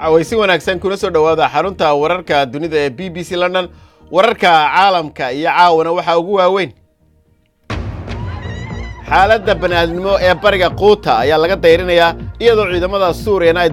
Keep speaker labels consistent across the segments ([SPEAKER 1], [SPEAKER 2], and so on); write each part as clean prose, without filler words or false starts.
[SPEAKER 1] عويسي wanaagsan kuna soo dhawaada xarunta wararka dunida ee BBC London wararka caalamka iyo caawana waxa ugu waaweyn xaaladda banaadnimo ee bariga Quuta ayaa laga dayrinayaa iyadoo ciidamada Suuriya ay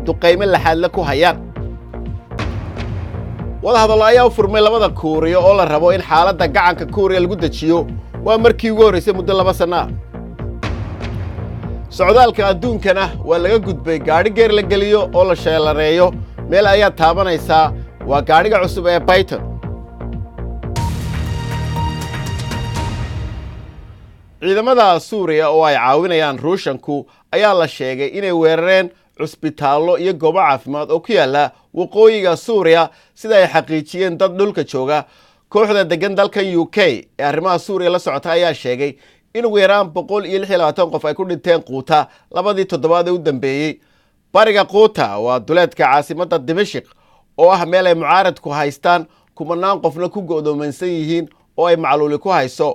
[SPEAKER 1] duqeymo laxaad ku hayaan wada hadal ayaa u furmay labada Kuuriya oo la rabo in xaaladda gacanka Kuuriya lagu dajiyo waa markii ugu horeysay muddo 2 sano socdaalka adduunkana waa laga gudbay gaari geer la geliyo oo la sheelareeyo meel ayaa taabanaysa waa gaariga cusub ee Python ciidamada Suuriya oo ay caawinayaan Ruushku ayaa la sheegay inay weerareen cusbitaallo iyo goobo caafimaad oo ku yaala waqooyiga Suuriya sida ay xaqiijiyeen dad dhulka jooga kooxda degan dalka UK ee arrimaha Suuriya la socota ayaa sheegay in ugu yaraan 126 qof ay ku dhinteen Quuta labadii toddobaad ee u dambeeyay bariga Quuta waa duleedka caasimadda Dimashq oo ah meel ay mucaaradku haystaan kumanaan qofna ku go'doomaysan yihiin oo ay macluuli ku hayso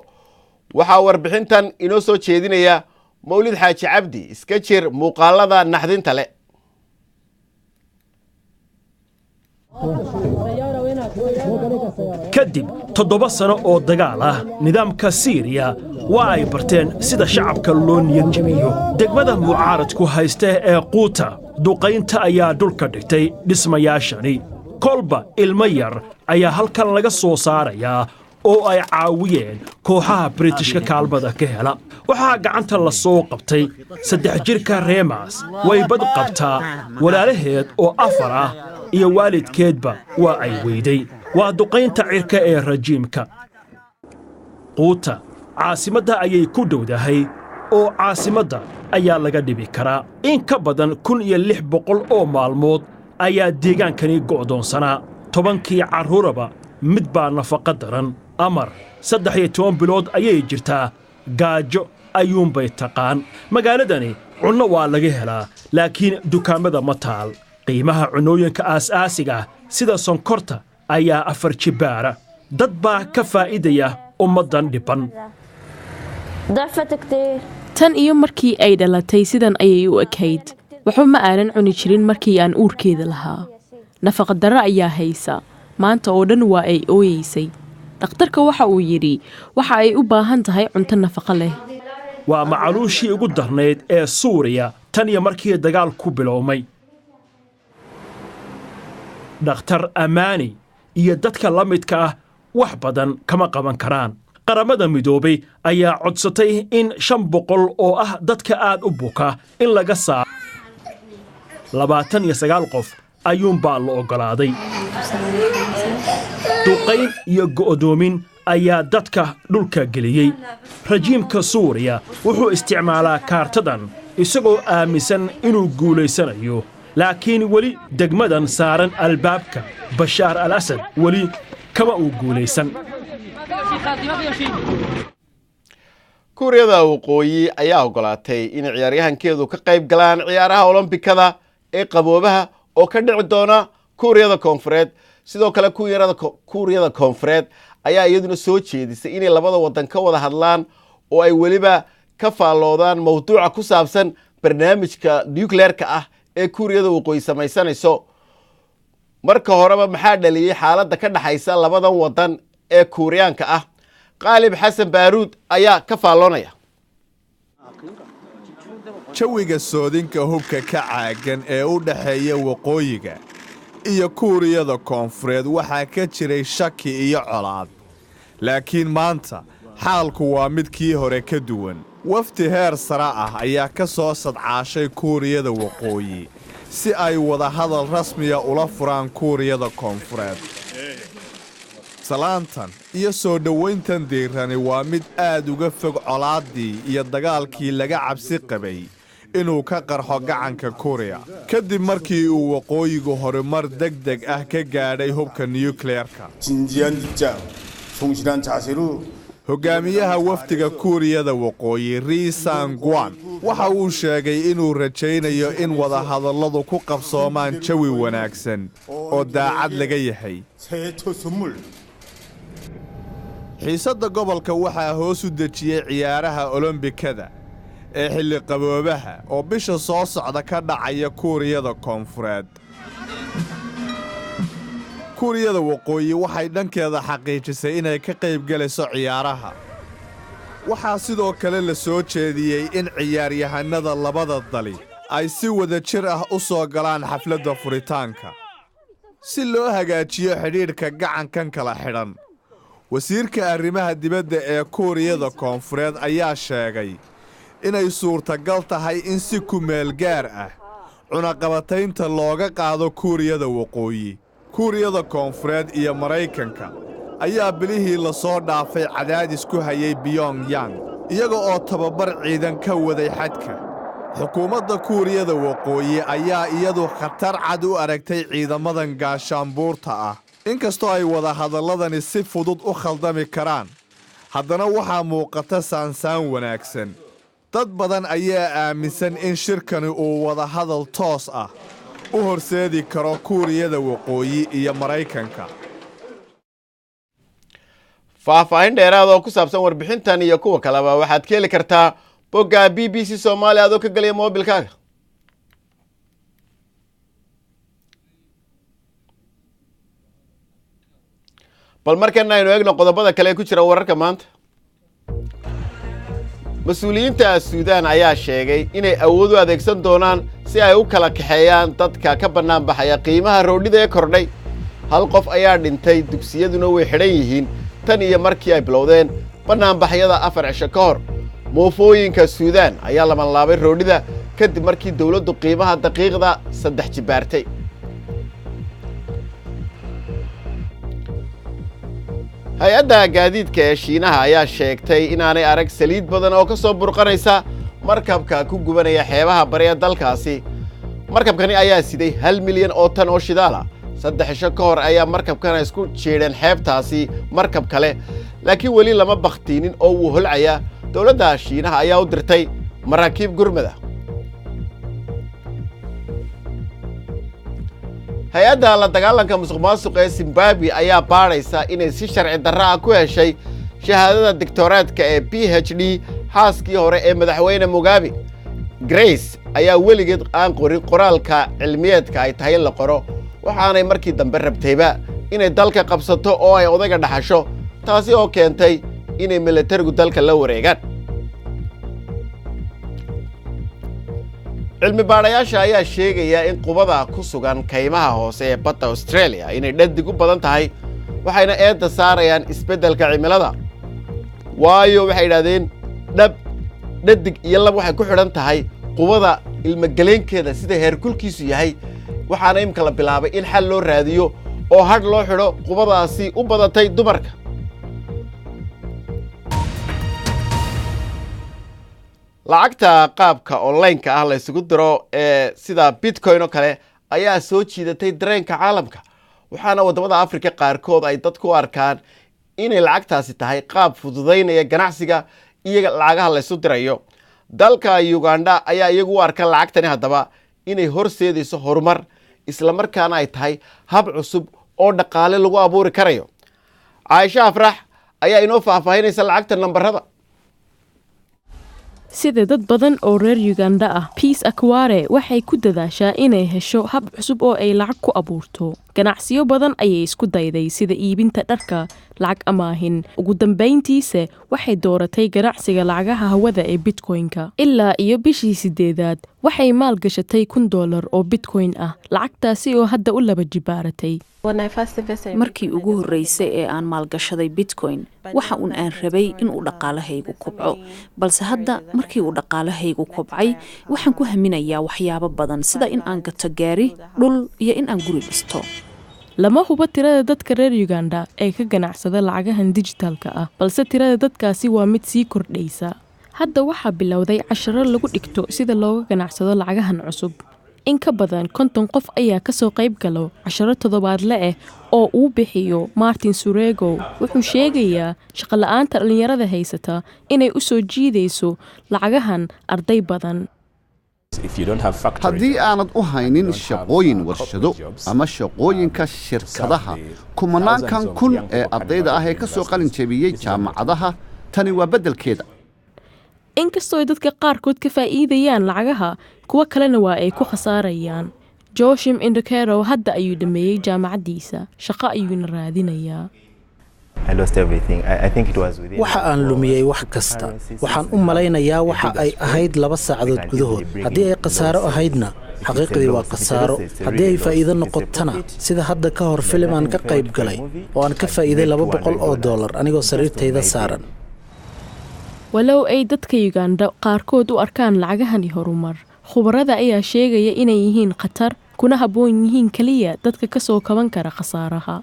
[SPEAKER 1] waxa warbixintan inoo soo jeedinaya Mawlid Xaaji Cabdi iska jir muuqaalada naxdinta leh
[SPEAKER 2] kadib 7 sano oo dagaal ah nidaamka Syria waa ay barteen sida shacabka loo niyad jabiyo degmada mucaaradku haysta ee Quuta duqaynta ayaa dhulka dhigtay dhismayaashani kolba ilmo yar ayaa halkan laga soo saarayaa oo ay caawiyeen kooxaha Britishka kaalmada ka hela waxaa gacanta la soo qabtay 3 jirka Reemas way bad qabtaa walaalaheed oo 4 ah iyo waalidkeedba waa ay weyday waa duqaynta cirka ee rajiimka Quuta caasimadda ayay ku dhowdahay oo caasimadda ayaa laga dhibi karaa in ka badan 1600 oo maalmood ayaa deegaankani go'doonsanaa 10kii carruuraba mid baa nafaqa daran amar 13 bilood ayay jirtaa gaajo ayuunbay taqaan magaaladani cunno waa laga helaa laakiin dukaamada ma taal qiimaha cunooyinka aasaasiga sida sonkorta ayaa 4 jibaara dad baa ka faa'iidaya ummadan dhiban
[SPEAKER 3] tan iyo markii ay dhalatay sidan ayay u ekayd waxba ma aanan cuni jirin markii aan uurkeeda lahaa nafaqa darro ayaa haysa maanta oo dhan waa ay ooyeysay dhakhtarka waxa uu yidhi waxa ay u baahan tahay cunto nafaqo leh
[SPEAKER 2] waa macaluushii ugu darnayd ee Suuriya tan iyo markii dagaal ku bilowmay dhakhtar Amaani iyo dadka la midka ah wax badan kama qaban karaan qaramada midoobay ayaa codsatay in 500 oo ah dadka aad u buka in laga saaro 29 qof ayuunbaa la ogolaaday duqayn iyo go'doomin ayaa dadka dhulka geliyey rajiimka Suuriya wuxuu isticmaalaa kaartadan isagoo aaminsan inuu guulaysanayo laakiin weli degmadan saaran albaabka Bashaar al-Asad weli kama uu guulaysan
[SPEAKER 1] Kuuriyada waqooyi ayaa ogolaatay in ciyaaryahankeedu ka qayb galaan ciyaaraha Olombikada ee qaboobaha oo ka dhici doona Kuuriyada Koonfureed sidoo kale Kuuriyada Koonfureed ayaa iyaduna soo jeedisay inay labada wadan ka wada hadlaan oo ay waliba ka faaloodaan mowduuca ku saabsan barnaamijka nuclear-ka ah ee Kuuriyada waqooyi samaysanayso marka horeba maxaa dhaliyay xaaladda ka dhaxaysa labadan wadan ee Kuuriyaanka ah Qaalib Xasan Baaruud ayaa ka faaloonaya
[SPEAKER 4] jawiga soodinka hubka ka caagan ee u dhaxeeya waqooyiga iyo Kuuriyada Koonfureed waxaa ka jiray shaki iyo colaad laakiin maanta xaalku waa mid kii hore ka duwan wafdi heer sare ah ayaa ka soo sadcaashay Kuuriyada waqooyi si ay wada hadal rasmiya ula furaan Kuuriyada Koonfureed salaantan iyo soo dhawayntan diirani waa mid aad uga fog colaadii iyo dagaalkii laga cabsi qabay inuu ka qarxo gacanka Kuuriya kadib markii uu waqooyigu horumar degdeg ah ka gaadhay hubka nuclear-ka hogaamiyaha wafdiga Kuuriyada waqooyi Ri Sang-gwan waxa uu sheegay inuu rajaynayo in wada hadalladu ku qabsoomaan jawi wanaagsan oo daacad laga yahay xiisadda gobolka waxaa hoos u dejiyay ciyaaraha Olombikada ee xilli qaboobaha oo bisha soo socda ka dhacaya Kuuriyada Koonfureed. Kuuriyada Waqooyi waxay dhankeeda xaqiijisay inay ka qayb galayso ciyaaraha. Waxaa sidoo kale la soo jeediyey in ciyaaryahanada labada dali ay si wada jir ah u soo galaan xafladda furitaanka si loo hagaajiyo xidhiidhka gacankan kala xidhan. Wasiirka arrimaha dibadda ee Kuuriyada Koonfureed ayaa sheegay inay suurtagal tahay in si ku meel gaar ah cunaqabataynta looga qaado Kuuriyada Waqooyi. Kuuriyada Koonfureed iyo Maraykanka ayaa bilihii la soo dhaafay cadaadis ku hayay Pyongyang iyaga oo tababar ciidan ka waday xadka. Xukuumadda Kuuriyada Waqooyi ayaa iyadu khatar cad u aragtay ciidamadan gaashaanbuurta ah. Inkastoo ay wada hadalladani si fudud u khaldami karaan, haddana waxaa muuqata saansaan wanaagsan. Dad badan ayaa aaminsan in shirkani uu wada hadal toos ah u horseedi karo Kuuriyada Waqooyi iyo Maraykanka.
[SPEAKER 1] faahfaahin dheeraad oo ku saabsan warbixintan iyo kuwa kaleba waxaad ka heli kartaa bogga BBC Soomaali adoo ka galaya moobilkaaga. bal markana aynu eegno qodobada kale ee ku jira wararka maanta. mas-uuliyiinta Suudaan ayaa sheegay inay awood u adeegsan doonaan si ay u kala kaxeeyaan dadka ka bannaan baxaya qiimaha roodhida ee kordhay. hal qof ayaa dhintay, dugsiyaduna way xidhan yihiin tan iyo markii ay bilowdeen bannaanbaxyada 4 cisho ka hor. moofooyinka Suudaan ayaa labanlaabay roodhida kadib markii dawladdu qiimaha daqiiqda 3 jibaartay. hay-adda gaadiidka ee Shiinaha ayaa sheegtay inaanay arag saliid badan oo ka soo burqanaysa markabka ku gubanaya xeebaha bari ee dalkaasi. markabkani ayaa siday 1 milyan oo tan oo shidaal ah. 3 cisho ka hor ayaa markabkana isku jeedheen xeebtaasi markab kale, laakiin weli lama bakhtiinin oo wuu holcaya. dawladda Shiinaha ayaa u dirtay maraakiib gurmada. hay-adda la dagaalanka musuqmaasuqa ee Zimbabwe ayaa baadhaysa inay si sharci darro ah ku heshay shahaadada digtooraadka ee PhD xaaskii hore ee madaxweyne Mugabe. Grace ayaa weligeed aan qorin qoraalka cilmiyeedka ay tahay la qoro, waxaanay markii dambe rabtayba inay dalka qabsato oo ay odayga dhaxasho, taasi oo keentay inay militarigu dalka la wareegaan. cilmi baadhayaasha ayaa sheegaya in qubada ku sugan kaymaha hoose ee badda Australia inay dhadig u badan tahay, waxayna eedda saarayaan isbeddelka cimilada. waayo waxay yidhaahdeen dhadig iyo lab waxay ku xidhan tahay qubada ilmagaleenkeeda sida heerkulkiisu yahay, waxaana imka la bilaabay in xal loo raadiyo oo hadh loo xidho qubadaasi u badatay dumarka. lacagta qaabka online-ka ah la isugu diro ee sida Bitcoin oo kale ayaa soo jiidatay dareenka caalamka, waxaana wadamada Afrika qaarkood ay dadku u arkaan inay lacagtaasi tahay qaab fududaynaya ganacsiga iyo lacagaha la isu dirayo. dalka Uganda ayaa iyagu u arka lacagtani haddaba inay horseedayso horumar, isla markaana ay tahay hab cusub oo dhaqaale lagu abuuri karayo. Caaisha Afrax ayaa inoo faahfaahinaysa lacagta nambarada.
[SPEAKER 3] sida dad badan oo reer Uganda ah, Peace Akware waxay ku dadaashaa inay hesho hab cusub oo ay lacag ku abuurto. ganacsiyo badan ayay isku dayday sida iibinta dharka lacag amaahin. ugu dambeyntiisa waxay dooratay ganacsiga lacagaha hawada ee Bitcoin-ka. ilaa iyo bishii 8aad waxay maal gashatay $1,000 oo Bitcoin ah, lacagtaasi oo hadda u laba jibaaratay.
[SPEAKER 5] markii ugu horeysay ee aan maalgashaday Bitcoin waxa aan rabay in uu dhaqaalahaygu kobco, balse hadda markii uu dhaqaalahaygu kobcay waxaan ku haminayaa waxyaabo badan sida in aan gato gaari, dhul iyo in aan guri dhisto.
[SPEAKER 3] lama hubo tirada dadka reer Uganda ee ka ganacsada lacagahan digitalka ah, balse tirada dadkaasi waa mid sii kordhaysa. hadda waxaa bilowday casharo lagu dhigto sida looga ganacsado lacagahan cusub. in ka badan 50 qof ayaa ka soo qayb galo casharo toddobaadle ah oo uu bixiyo Martin Surego. wuxuu sheegayaa shaqo la'aanta dhalinyarada haysata inay u soo jiidayso lacagahan arday badan.
[SPEAKER 6] haddii aanad u haynin shaqooyin warshado ama shaqooyinka shirkadaha, kumanaankan kun ee ardayda ah ee ka soo qalin jebiyey jaamacadaha, tani waa beddelkeeda.
[SPEAKER 3] inkastoo ay dadka qaarkood ka faa'iidayaan lacagaha kuwa kalena waa ay ku khasaarayaan. Joshim Indokero hadda ayuu dhameeyey jaamacaddiisa, shaqo ayuuna raadinayaa.
[SPEAKER 7] waxa aan lumiyey wax kasta. waxaan u malaynayaa waxa ay ahayd 2 saacadood gudahood. haddii ay khasaaro ahaydna xaqiiqdii waa khasaaro. haddii ay faa'iido noqotana sida hadda ka hor filim aan ka qayb galay oo aan ka faa'iiday $200 anigoo sariirtayda saaran.
[SPEAKER 3] walow ay dadka Uganda qaarkood u arkaan lacagahani horumar, khubarada ayaa sheegaya inay yihiin khatar kuna habboon yihiin kaliya dadka ka soo kaban kara khasaaraha.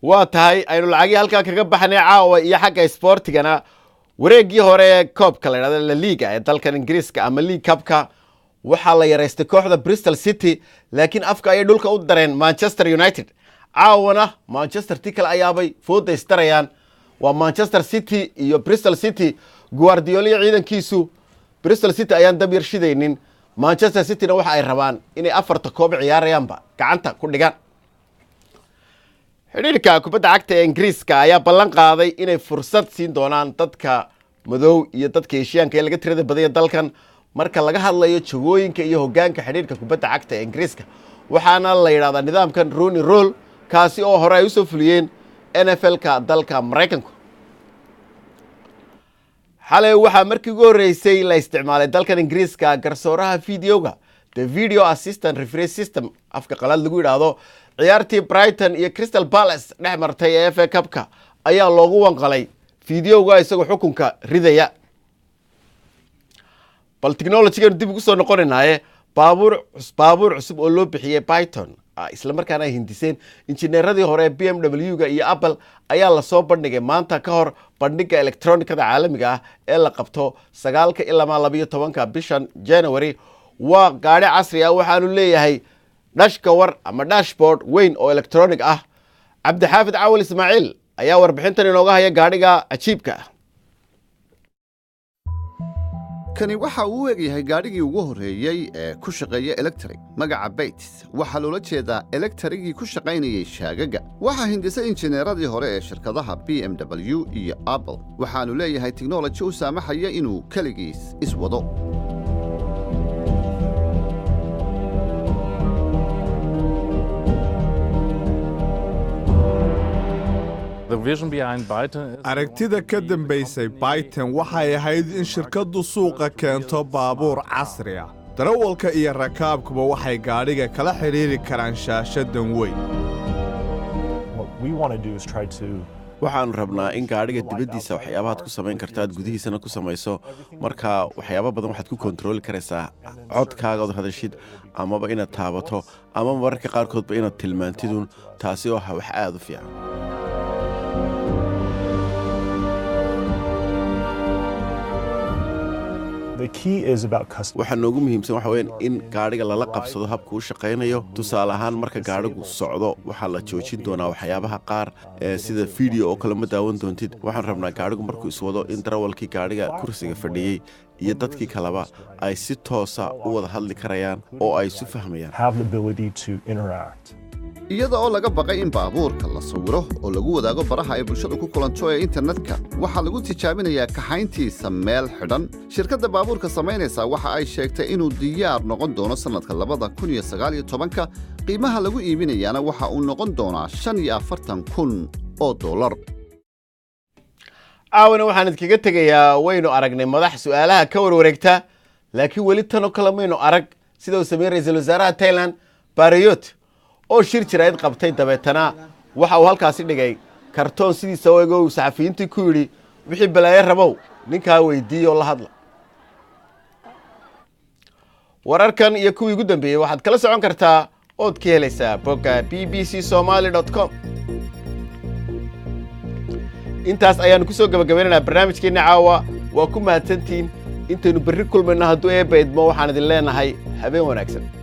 [SPEAKER 1] waa tahay aynu lacagii halkaa kaga baxnay caawa iyo xagga isboortigana wareeggii hore ee koobka la yidhahdo La Liga ee dalkan Ingiriiska ama League Cup-ka waxaa la yaraystay kooxda Bristol City, laakiin afka ayay dhulka u dareen Manchester United. caawana Manchester City ayaabay fooda istarayaan. waa Manchester City iyo Bristol City. Guardiola iyo ciidankiisu Bristol City ayaan dab yar shidaynin. Manchester City-na waxa ay rabaan inay 4 koob ciyaarayaanba gacanta ku dhigaan. xidhiidhka kubadda cagta ee Ingiriiska ayaa ballan qaaday inay fursad siin doonaan dadka madow iyo dadka Eeshiyaanka ee laga tirada badan ee dalkan marka laga hadlayo jagooyinka iyo hoggaanka xidhiidhka kubadda cagta ee Ingiriiska. waxaana la yiraahdaa nidaamkan Rooney Rule kaasi oo hore ay u soo fuliyeen NFL-ka dalka Mareykanka. xalay waxaa markii ugu horeysay la isticmaalay dalkan Ingiriiska garsooraha videoga the video assistant referee system afka qalaad lagu yiraahdo. ciyaartii Brighton iyo Crystal Palace dhex martay ee FA Cup-ka ayaa loogu wanqalay videoga isagoo xukunka ridaya. bal technology-gan dib ugu soo noqonaynaaye baabuur cusub oo loo bixiyay Python isla markaana ay hindiseen injineeradii hore ee BMW-ga iyo Apple ayaa la soo bandhigay maanta ka hor bandhigga elektroonikada caalamiga ah ee la qabto 9 ilaa 12 bishan January. waa gaari casri ah waxaanu leeyahay dashkawar ama dashboard weyn oo elektroonig ah. Cabdixaafid Cawal Ismaaciil ayaa warbixintan inooga haya gaadhiga cajiibka ah.
[SPEAKER 6] kani waxa uu egyahay gaadhigii ugu horeeyey ee ku shaqeeya electric. magaca Bates waxaa loola jeedaa elektrigii ku shaqaynayay shaagaga. waxaa hindisay injineeradii hore ee shirkadaha BMW iyo Apple. waxaanu leeyahay technology u saamaxaya inuu keligiis iswado.
[SPEAKER 4] aragtida ka dambaysay Python waxay ahayd in shirkaddu suuqa keento baabuur casri ah. darawalka iyo rakaabkuba waxay gaadhiga kala xidhiiri karaan shaashadan weyn.
[SPEAKER 1] waxaanu rabnaa in gaadhiga dibaddiisa waxyaabahaad ku samayn karta aad gudihiisana ku samayso. marka waxyaaba badan waxaad ku kontrooli karaysaa codkaaga ood hadashid amaba inaad taabato ama mararka qaarkoodba inaad tilmaantidun. taasi oo wax aad u fiican. waxaa noogu muhiimsan waxa weyn in gaadhiga lala qabsado habka u shaqaynayo. tusaale ahaan marka gaadhigu socdo waxaa la joojin doonaa waxyaabaha qaar sida video oo kale ma daawan doontid. waxaan rabnaa gaadhigu markuu iswado in darawalkii gaadhiga kursiga fadhiyey iyo dadkii kaleba ay si toosa u wada hadli karayaan oo ay isu fahmayaan.
[SPEAKER 6] iyada oo laga baqay in baabuurka la sawiro oo lagu wadaago baraha ay bulshadu ku kulanto ee internetka, waxaa lagu tijaabinayaa kaxayntiisa meel xidhan. shirkadda baabuurka samaynaysa waxa ay sheegtay inuu diyaar noqon doono sannadka 2019. qiimaha lagu iibinayaana waxa uu noqon doonaa $45,000.
[SPEAKER 1] caawana waxaan idinkaga tegayaa waynu aragnay madax su'aalaha ka warwareegta, laakiin weli tanoo kale maynu arag sida uu sameeyey ra'iisul wasaaraha Thailand Prayut oo shir jirayd qabtay dabeetana waxa uu halkaasi dhigay kartoon sidiisa oo eego saxafiyiintii ku yidhi wixii balaaye rabow ninkaa weydiiyo la hadla. wararkan iyo kuwii ugu dambeeyey waxaad kala socon kartaa ood ka helaysaa bogga bbcsomali.com. intaas ayaanu ku soo gabagabeynaynaa barnaamijkeenna caawa. waa ku mahadsantiin intaynu berri kulmayno hadduu eebba idmo waxaan idin leenahay habeen wanaagsan.